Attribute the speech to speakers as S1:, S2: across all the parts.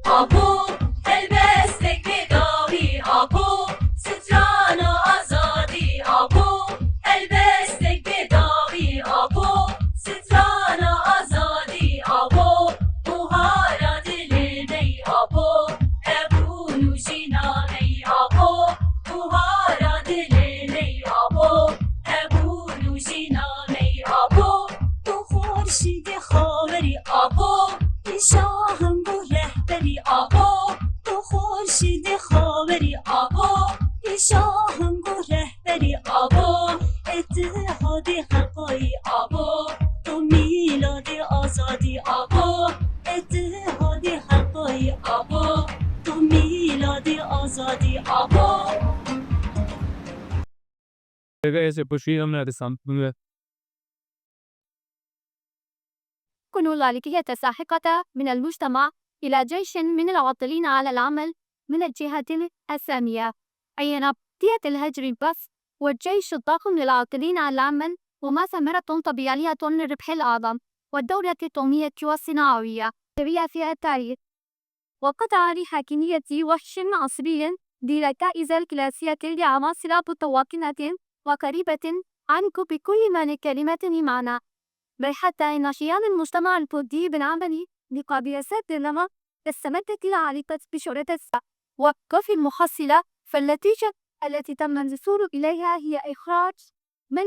S1: ابو البستك بداوي ابو ستران ازادي ابو البستك بداوي ابو ستران ازادي ابو بهارا دلني ابو ابو نوشینانی ابو بهارا دلني ابو ابو نوشینانی ابو تو خورشید خاوری ابو شاهم بو رهبری آبا تو خورشید خاوری آبا شاهم بو رهبری آبا اتحاد حقایی آبا تو میلاد آزادی آبا اتحاد حقایی آبا تو میلاد آزادی آبا
S2: تكون اللالكية ساحقة من المجتمع إلى جيش من العاطلين على العمل من الجهة الثانية، أي نبطية الهجر بس والجيش الضخم للعاطلين على العمل وما ثمرة طبيعية للربح الأعظم والدولة القومية والصناعية في التاريخ وقطع لحاكمية وحش عصري للكائز الكلاسية لعناصر متوطنة وقريبة عنك بكل ما لكلمة معنى، بل حتى إن شيان المجتمع الفردي بالعمل لقابليات النمو استمدت العلاقة بشرطة وقف المحصلة، فالنتيجة التي تم الوصول إليها هي إخراج من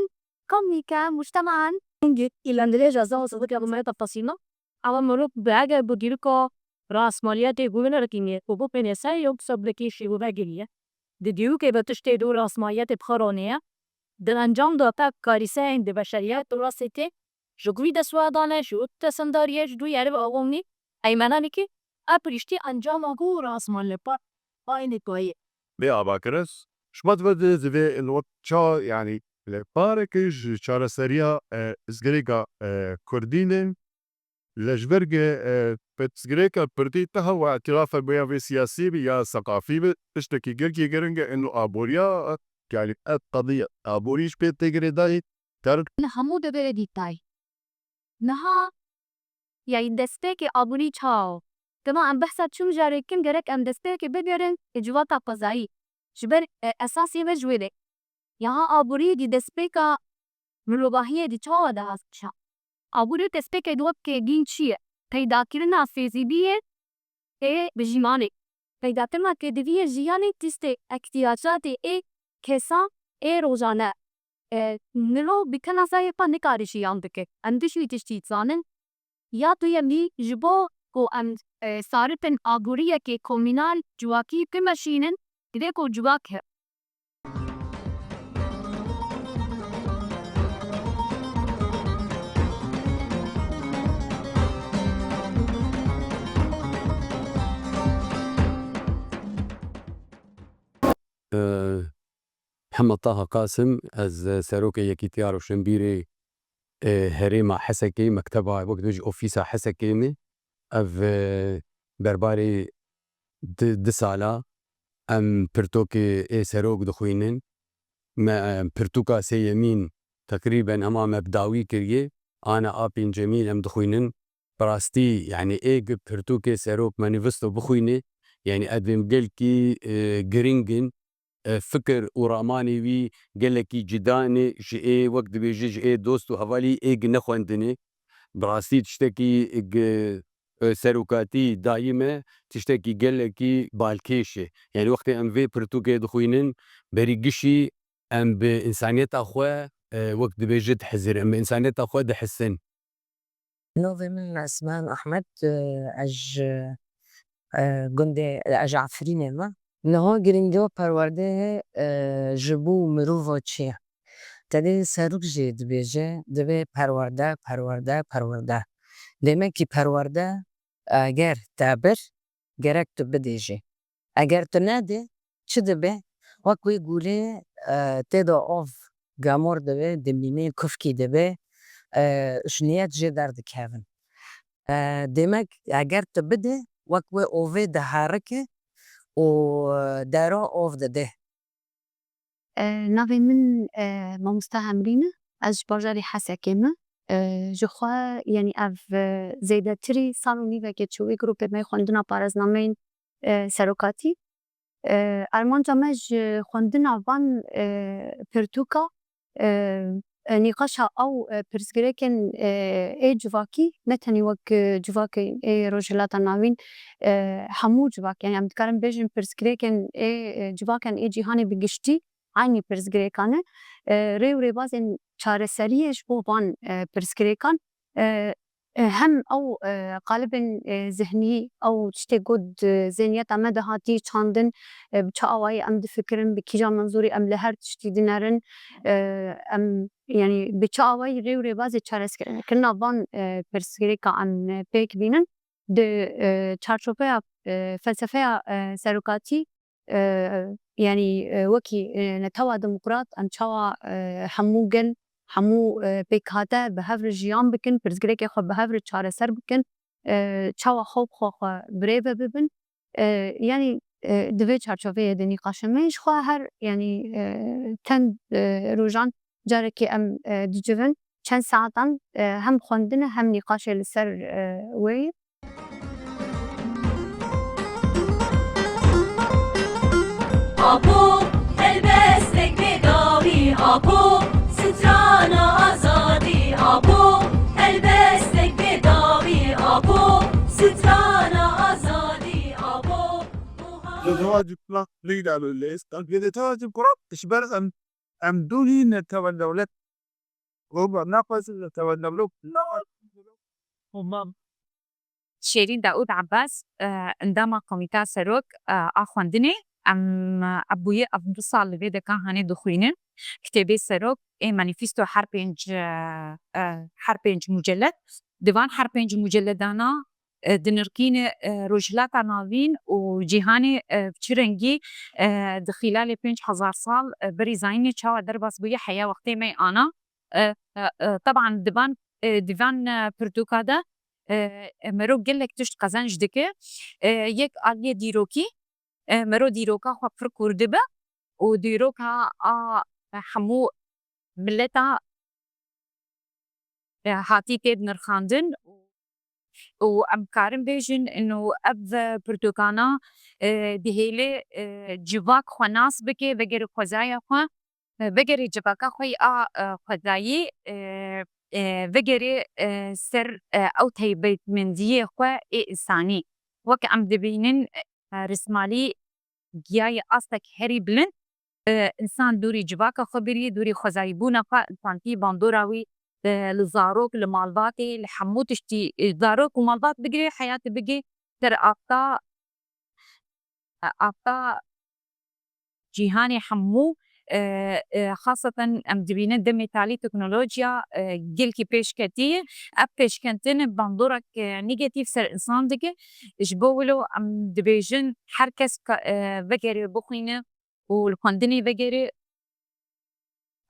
S2: كونك مجتمعا إلى اندلاج صدق أمامية التصميم على مرور بعجل بديركو رأس ماليات غوفرنر كيمياء وبوبين سايوك سبلكيشي وباقية ديوك بتشتري رأس ماليات بخارونية دلانجام داتا كارثة بشرية دراسته جوگوی سوادانه شد تسنداریه جدوی عرب آقومی ایمانانی که اپریشتی انجام آگو راسمان لپار آینه کویه.
S3: بیا باکرس شمات بده زبه الوقت شا يعني لپارکش چهار سریا ازگریکا کردینن لجبرگه بتزگریکا پردی تها و اعتراف بیاوی سیاسی بیا ثقافی بتشتكي گرگی گرنگه انو آبوریا يعني القضية آبوريش بيتجري داي ترك
S2: همو دبر دیتای. نها يعني دستك أبوني تشاو كما عم بحث شو جاري كم جرك أم دستك ببيرن إجواتا قزاي جبر أساسي مجوده يها أبوري دي دستك من رباهية دي تشاو ده هالشيء أبوري دستك دوب كجين شيء تيدا كرنا فيزيبية بجيماني تيدا تما كدفية جياني تستي احتياجات كسا روزانة نلو بكنا زي بانيكاريشي عندك عندشي تشتي زانن یا تو یمی جبو کو ام سارتن آگوریه که کومینال جواکی که ماشینن دیده کو جواک ہے.
S4: محمد طه قاسم از سروک یکی تیار و شنبیری هريما حسكي مكتبها وقت وجه أوفيسا حسكي أف برباري دسالة أم برتوكي سروق دخوينن ما برتوكا سيمين تقريبا أما مبداوي كريه أنا آبين جميل أم دخوينن براستي يعني برتوكي سروق مانيفستو بخوينه يعني أدم قلكي جرينجن فكر وراماني وي قالكي جداني جئي وقت بيجي جئي دوستو هوالي نخوندني براستي تشتكي سروكاتي دائمة تشتكي قالكي بالكيشة يعني وقت ام في برتوكي دخوينن بريقشي ام بإنسانية أخوة وقت بيجي تحزر ام بإنسانية أخوة دحسن
S5: نوضي من اسمان أحمد أج گنده أج عفرين ما نها گرینگو پرورده جبو مروفا چیه تدی سروک جید بیجه دوی پرورده demek ki perverde eğer tabir gerek to bedêje ئەگەر tu nedê çi dibe wek wê gûrê tê de av gemor dibe dimînê kufkî dibe jiniyet jê derdikevin. Demek eger tu bidê wek wê ovê diherike û dera av dide.
S2: navê min mamosta Emrîn e ez ji bajarê Hesekê me ji xwe yanî ev zêdetirî sal û nîvekê çû wê grupê me xwendina pareznameyên serokatî. Armanca me ji xwendina van pirtûka nîqaşa ew pirsgirêkên ê civakî ne tenî wek civakê ê Rojhilata Navîn hemû civak yani em dikarin bêjin pirsgirêkên ê civakên ê cîhanê bi giştî aynî pirsgirêkan e rê û rêbazên çareseriyê ji bo van pirsgirêkan hem ew qalibên zihnî ew tiştê got zihniyeta me de hatî çandin bi çi awayî em difikirin bi kîja manzûrê em li her tiştî dinerin em yanî bi çi awayî rê û rêbazê çarekirina van pirsgirêka em pêk bînin di çarçopeya felsefeya serokatî yanî wekî netewa demokrat em çawa hemû gel hemû pêkhate bi hev re jiyan bikin pirsgirêkê xwe bi hev re çareser bikin çawa xwe xwe birêve bibin yanî di vê çarçoveyê de nîqaşa me ji xwe her yanî çend rojan carekê em dicivin çend saetan hem xwendin e hem nîqaşê li ser wê ye.
S1: Abo helbestek bedavî abo strana azadî abo helbestek bedavî abo strana azadî abo
S3: الزواج بلا ليلى لليس إذا تواجد قرب إشبار أم دوني نتوى الدولة ربع ناقص نتوى الدولة هم
S6: شيرين داود عباس انداما كوميتا سروك اخوندني ام ابويا افضل صال لبيدا كان هاني دخوينن كتابي سروك اي مانيفيستو حربينج مجلد ديوان حربينج مجلدانا دنركين روجلاتا ناوين و جيهاني بچرنگي دخلال 5000 سال بريزايني چاوا درباس بويا حياة وقتي مي انا طبعا ديوان پرتوكادا مرو گلک تشت قزنج دکه یک آلیه دیروکی مرو دیروکا خو پر کرده به و دیروکا همو ملتا هاتی تید نرخاندن و ام کارم بیجن انو اب پرتوکانا دهیله جواک خو ناس بکه وگر خوزای خو وگر جواکا خوی خوزایی وگری سر او تیبیت مندیه خو انسانی وک ام دبینن رسمالی گیای استک هری بلند انسان دوری جواکا خبری دوری خوزایی بونا خو انسانتی باندوراوی لزاروك لمالباتي لحموتشتي زاروك ومالبات بقري حياتي بقي تر أفتا جيهاني حمو خاصة ام دبينن دمي تالي تكنولوجيا جيلكي بيشكتي اب بيشكنتن بمنظورك نيجاتيف سر انسان دقي جبولو ام دبيجن حركس بقري بخينه والخندني بقري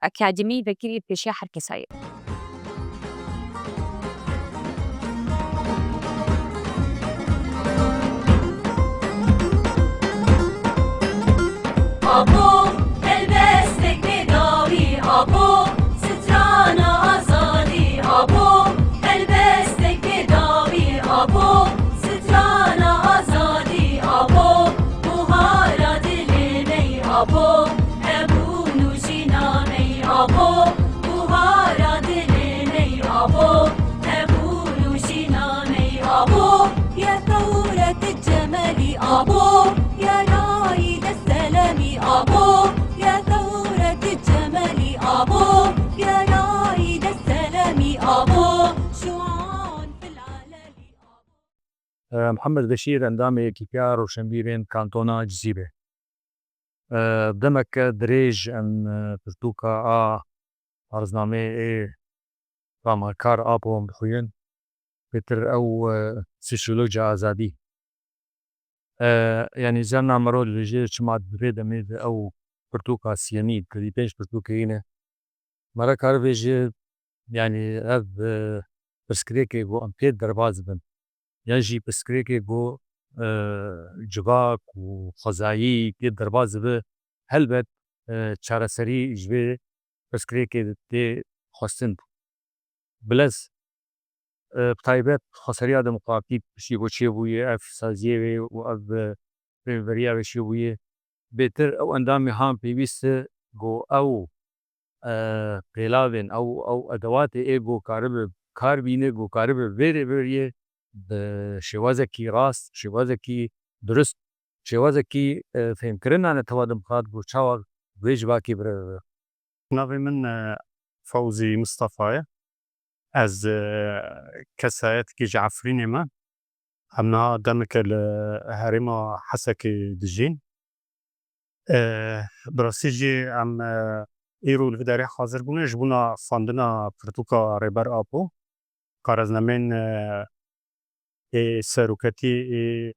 S6: اكاديمي بقري بيشيا حركس هاي
S1: abo helbestek bedavî abo strana azadî abo helbestek bedavî abo strana azadî abo buhara dilê ney abo hebûn û jîna ney abo buhara dilê ney abo hebûn û jîna ney abo ya thawret الجمال abo ya رايد السلام abo ya thawret الجمال abo ya رايد السلام abo شعاع في العلالي
S7: محمد بشير اندامي كيكا روشنبيرين كانتونا جزيرة دمك دريج ان ترتوكا عرضنامي ايه رامها كار ابوهم بخوين بتر او سيشولوجيا ازادي يعني جانا مرو اللي جي شمعت بريدة ميد أو برتوكا سيانيد كدي بيش برتوكينة مرة كاربي جي يعني أب بسكريكي جو أمبيد درباز بن يجي بسكريكي جو جواك وخزايي بيد درباز به هلبت چارە سەری جبێ پرسکرێکێ دێ خواستن بلەز بتایبەت خۆسەریا دموکراتیک پشتی بۆ چێ بوویە ئەف سازیێ و ئەف پێڤەریاوێ چێ بوویە بێتر ئەو ئەندامی هام پێویستە بۆ ئەو پێلاوێن ئەو ئەدەواتێ ئێ بۆ کاربێ کار بینێ بۆ کاربێ vêrê bêriye bi şêwazekî rast şêwazekî durist şêwazekî fêmkirina netewî demokrat bû çawa vê civakê bire.
S3: Navê min Fewzî Mustafa ye. Ez kesayekî ji Efrînê me. Em niha demeke li herêma Hesekê dijîn. Bi rastî jî em îro li vê derê hazir bûne ji bûna xwandina pirtûka Rêber Apo Parêznameyên ê seroketî ê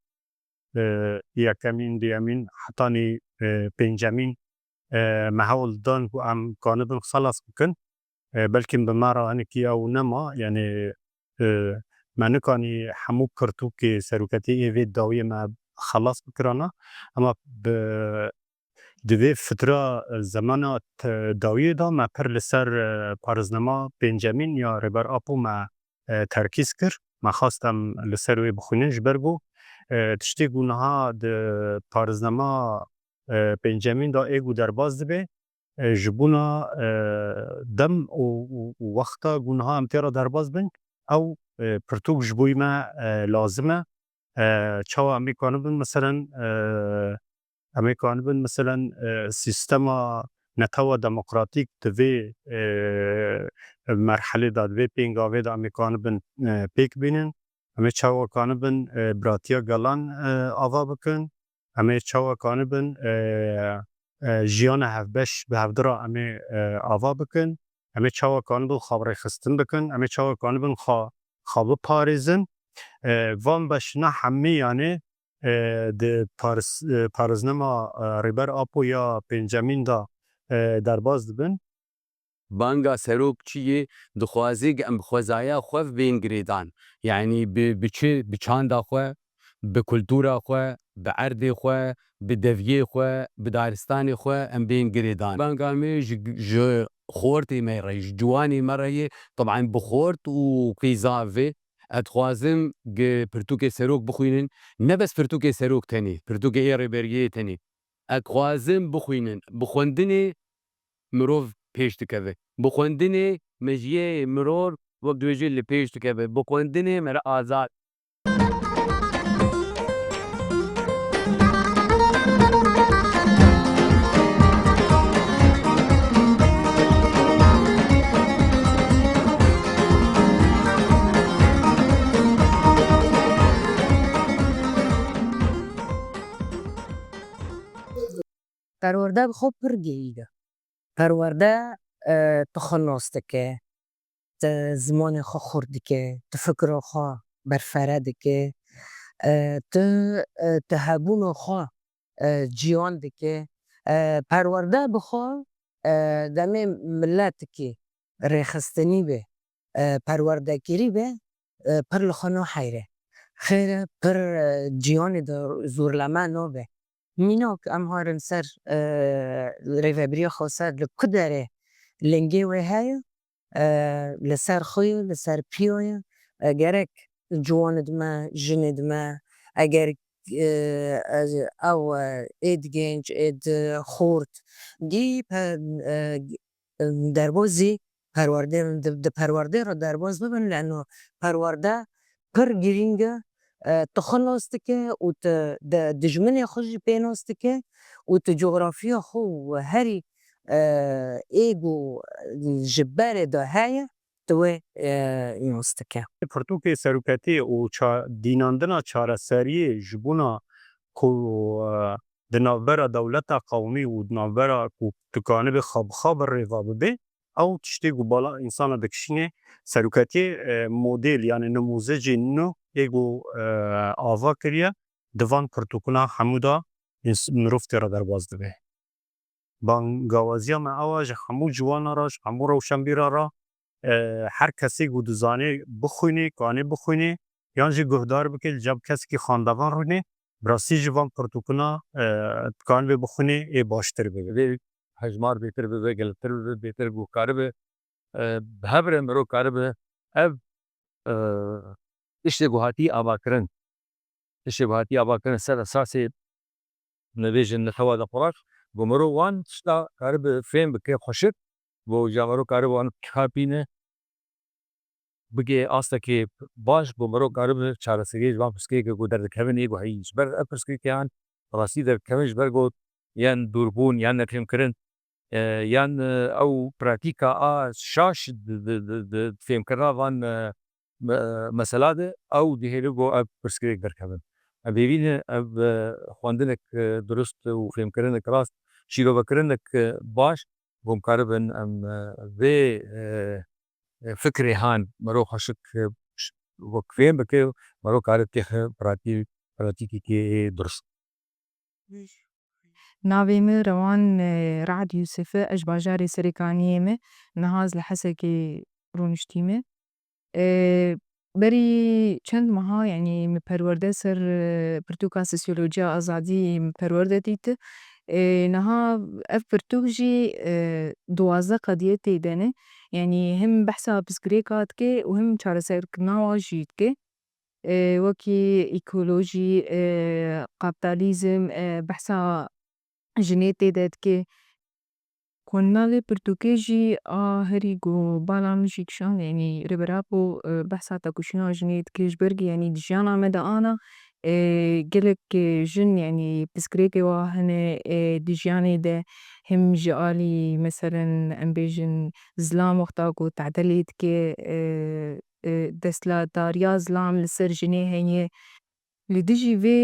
S3: yekemîn, duyemîn hetanî pêncemîn me hewl dan ku em kanibin xelas bikin belkî bi me re hinekî ew nema yani me nikanî hemû pirtûkê seroketî ê vê dawiyê me xelas bikirana ema di vê fitira zemana dawiyê de me pir li ser parêznama pêncemîn ya Rêber Apo me terkîz kir me xwast em li ser wê bixwînin ji ber ku tiştê ku niha di parêznama pêncemîn de ê ku derbas dibe ji bûna dem û wexta ku niha em tê re derbas bin ew pirtûk ji bo me lazim e çawa em ê kanibin meselan em ê kanibin meselan sîstema netewa demokratîk di vê merhelê de di vê pêngavê de em ê kanibin pêk bînin em ê çawa kanibin biratiya gelan ava bikin em ê çawa kanibin jiyana hevbeş bi hevdira em ê ava bikin em ê çawa kanibin xabrêxistin bikin em ê çawa kanibin xwe biparêzin van beşina hemî yanî di parêznama Rêber Apo ya pêncemîn de derbas dibin.
S4: Banga serok çi yê dixwaze em bi xwezaya xwe bên girêdan yanî bi çi bi çanda xwe bi kultûra xwe bi erdê xwe bi deviyê xwe bi daristanê xwe em bên girêdan. Banga me ji xortê me re ji ciwanê me re yê tebcan bi xort û qîza vê ez dixwazim pirtûkê serok bixwînin ne bes pirtûkê serok tenê pirtûkê ê rêberiyê tenê ez dixwazim bixwînin bi xwendinê mirov pêş dikeve bi xwendinê mejiyê mirov wek dibêje li pêş dikeve bi xwendinê me re azad.
S5: Perwerde bi xwe pir girîk e. Perwerde tixunas dike, ti zimanê xwe xurt dike, ti fikra xwe berfere dike, ti hebûna xwe ciyan dike. Perwerde bi xwe demê milletekî rêxistinî be perwerdekirî be pir li xwe naheyre xêr e pir ciyanê de zorleme nabe. Mînak em harin ser rêveberiya xweser li ku derê lengê wê heye li ser xwe ye li ser piya ye gerek ciwan dime jinê dime eger ew êd genç êd xort dî derbasî perwerdê di perwerdê re derbas bibin leno perwerde pir girîng e tixwe nas dike û di dijminê xwe jî pê nas dike û tu cografiya xwe û herî ê û ji berê de heye tu wê nas dike.
S3: Pirtûkê seroketî û dînandina çareseriyê ji bûna ku di navbera dewleta qewmî û di navbera ku tu kanibî xwe bi xwe birêva bibê ew tiştê ku bala însana dikişîne seroketiyê modêl yanî nimûzecê nû ê ku ava kiriye
S8: divan pirtûkina hemû da mirov tê re derbas dibe. Bangawaziya me ew e ji hemû ciwanan re ji hemû rewşenbîran re her kesê ku dizane bixwîne kanê bixwîne yan jî guhdar bike li cem kesekî xandevan rûne bi rastî ji van pirtûkina dikanibê bixwîne ê baştir bibe.
S7: Vê hejmar bêtir bibe, gelektir bibe, bêtir guhkar bibe. Bi hev re mirov karibe ev tiştê ku hatî avakirin, tiştê ku hatî avakirin ser esasê nivêjin li hewa de xweş ku mirov wan tişta karibe fêm bike xweşik ku ja mirov karibe wan bixapîne bigê astekê baş ku mirov karibe çareseriyê ji van pirsgirêkê ku derdikevin ê guheyî. Ji ber ev pirsgirêkan bi rastî derdikevin ji ber got yan dûrbûn yan nefhêmkirin yan ew pratîka a şaş di fêmkirina van mesela de ew dihêle got ev pirsgirêk derkevin. Ev bêbîne ev xwendinek durist û fêmkirinek rast şîrovekirinek baş ku em karibin em vê fikrê han mirov xweşik wek fêm bike mirov karib têxe pratîkekê durist.
S9: Navê min Rewan Rad Yûsif e ez ji bajarê Serêkaniyê me niha li Hesekê rûniştî me. Berî çend meha yanî me perwerde ser pirtûka Sosyolojiya Azadî me perwerde dîtin. Niha ev pirtûk jî duwazdeh qediyê tê de ne yanî him behsa pirsgirêka dike û him çareserkirina wan jî dike. Wekî îkolojî, kapitalizm, behsa jinê tê de dike. Xwendinalê pirtûkê jî a herî ku bala min jî kişand yanî rêberapo behsa tekoşîna jinê dike ji ber yanî di jiyana me de ana gelek jin yanî pirsgirêkê wan hene di jiyanê de him ji alî meselen em bêjin zilam wexta ku tedelê dike desthilatdariya zilam li ser jinê heye. Li dijî vê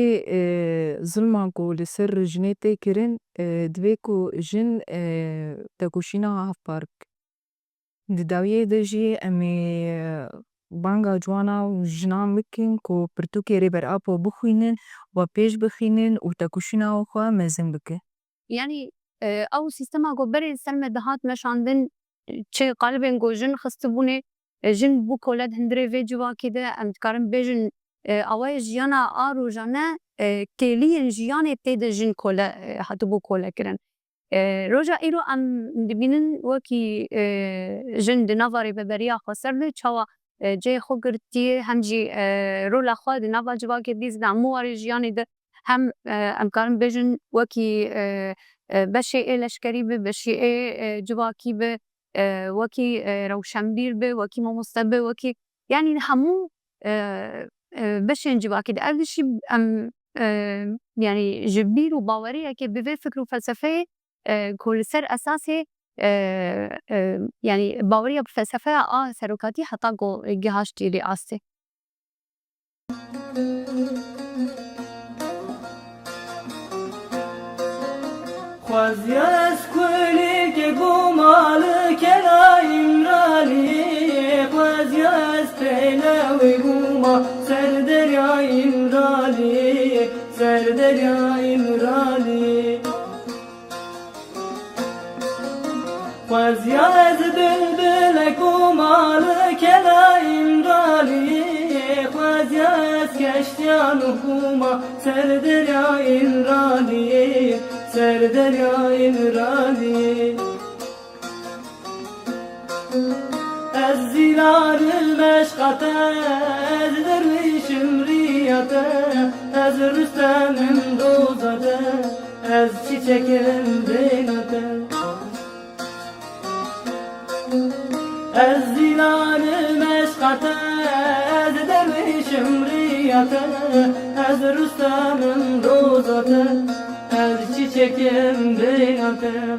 S9: zilma ku li ser jinê tê kirin divê ku jin tekoşîna hevpar bikin. Di dawiyê de jî em ê banga ciwana jinan bikin ku pirtûkê rêberapo bixwînin we pêş bixînin û tekoşîna xwe mezin bike.
S2: Yani ew sîstema ku berê ser me dihat meşandin çi qalibên ku jin xistibûne jin bû koled hundirê vê civakê de em dikarin bêjin awayê jiyana a rojane kêliyên jiyanê tê de jin hatibû kolekirin. Roja îro em dibînin wekî jin di nava rêveberiya xwe ser de çawa cihê xwe girtiye hem jî rola xwe di nava civakê dîst di hemû warê jiyanê de hem em karin bêjin wekî beşê ê leşkerî bi, beşê ê civakî bi, wekî rewşenbîr bi, wekî mamoste bi, wekî yanî hemû beşên civakê de ev jî em yanî ji bîr û baweriyekê bi vê fikr û felsefeyê ku li ser esasê yanî baweriya bi felsefeya a serokatî heta gihaştî rê astê.
S10: Xwazîya ez kulîlkê ku malikena İmralî xwazîya ez pêlewê bûma ser derya İmralî ser derya İmralî. Xwazîya ez bilbilek ku malikena İmralî xwazîya ez keştiya nûxûma ser derya İmralî ser derya İmralî. Ez zilaril meşkate ez dervişim riyate ez Rüstem'im dozade ez çiçekim beynate. Ez zilaril meşkate ez dervişim riyate ez Rüstem'im dozade ez çiçekim beynate.